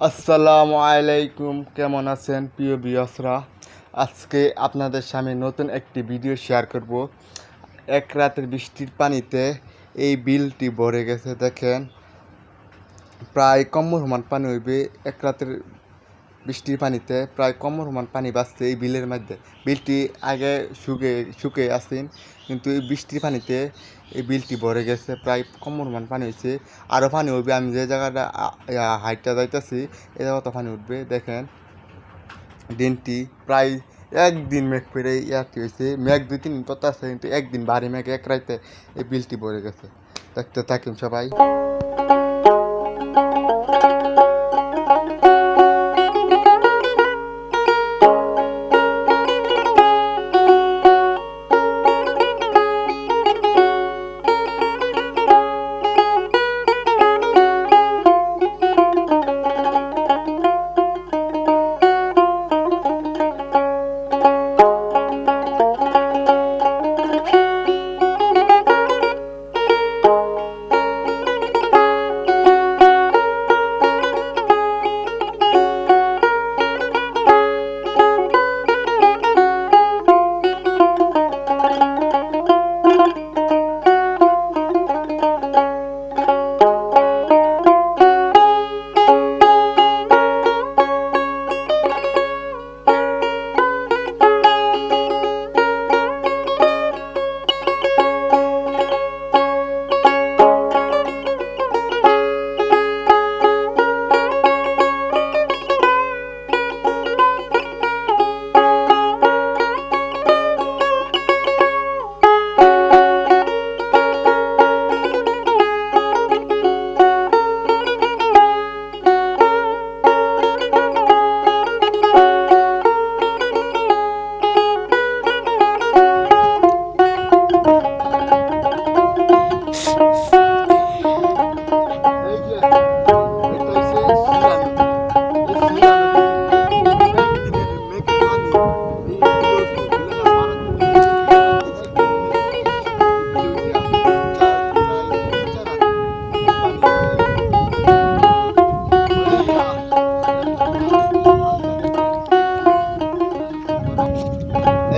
আসসালামু আলাইকুম, কেমন আছেন প্রিয় ভিউয়ার্সরা? আজকে আপনাদের সামনে নতুন একটি ভিডিও শেয়ার করব। এক রাতের বৃষ্টির পানিতে এই বিলটি ভরে গেছে। দেখেন, প্রায় কোমর সমান পানি হইবে। এক রাতের বৃষ্টির পানিতে প্রায় কোমর সমান পানি বাঁচছে এই বিলের মধ্যে। বিলটি আগে শুকে আসেন, কিন্তু এই বৃষ্টির পানিতে এই বিলটি ভরে গেছে। প্রায় কোমর সমান পানি হয়েছে, আরও পানি উঠবে। আমি যে জায়গাটা হাইটটা যাইতেছি এই জায়গাটা পানি উঠবে। দেখেন, দিনটি প্রায় একদিন মেঘ করে ইয়াটি হয়েছে। মেঘ 2-3 দিন পর আছে, কিন্তু একদিন ভারী মেঘ এক রাইতে এই বিলটি ভরে গেছে। দেখতে থাকুন সবাই।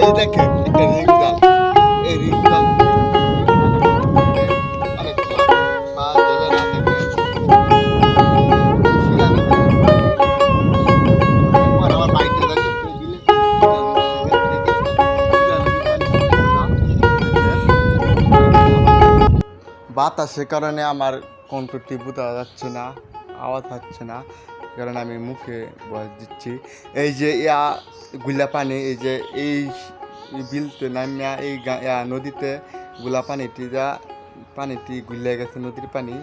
এই দেখেন, একটা রিং জাল। এই রিং জাল অনেক পা দেবে না। দেখেন, আমার বাইকে বাতাসের কারণে আমার কণ্ঠটি বোঝা যাচ্ছে না, আওয়াজ হচ্ছে না, কারণ আমি মুখে বয়স দিচ্ছি। এই যে গুলা পানি, এই যে এই বিলতে নামিয়া এই নদীতে গুলা পানিটি গুলে গেছে। নদীর পানি,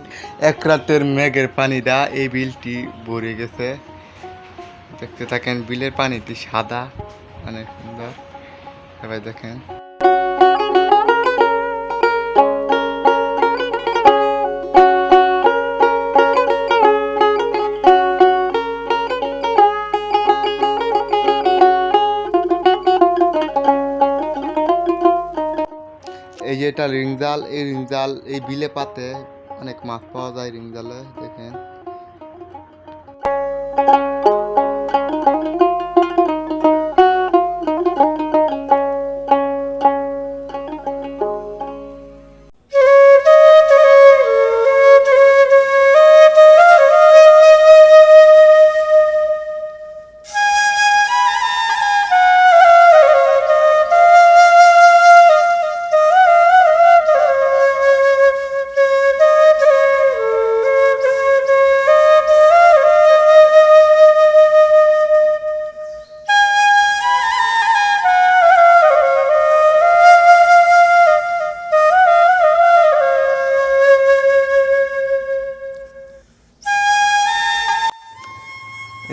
এক রাতের মেঘের পানিটা এই বিলটি ভরে গেছে। দেখতে থাকেন, বিলের পানিটি সাদা, অনেক সুন্দর। সবাই দেখেন। এই যে এটা রিং জাল। এই রিং জাল এই বিলে পাতে অনেক মাছ পাওয়া যায় রিং জালে। দেখেন,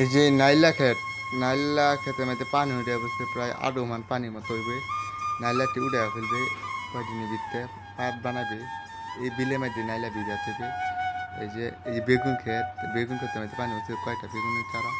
এই যে নাইলা খেতের মধ্যে পানি উঠে বসে, প্রায় 8 মান পানির মতো হইবে। নাইলাটি উঠে ফেলবে কয়দিনের ভিতরে, পাত বানাবে। এই বিলের মধ্যে নাইলা ভিজা থেকে এই যে বেগুন ক্ষেতের মধ্যে পানি হচ্ছে। কয়টা বেগুনের চারা।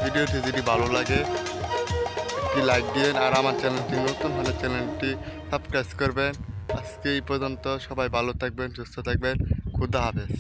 ভিডিওটি যদি ভালো লাগে একটি লাইক দিন, আর আমার চ্যানেলটি নতুন হলে চ্যানেলটি সাবস্ক্রাইব করবেন। আজকে এই পর্যন্ত, সবাই ভালো থাকবেন, সুস্থ থাকবেন। খুদা হাফেজ।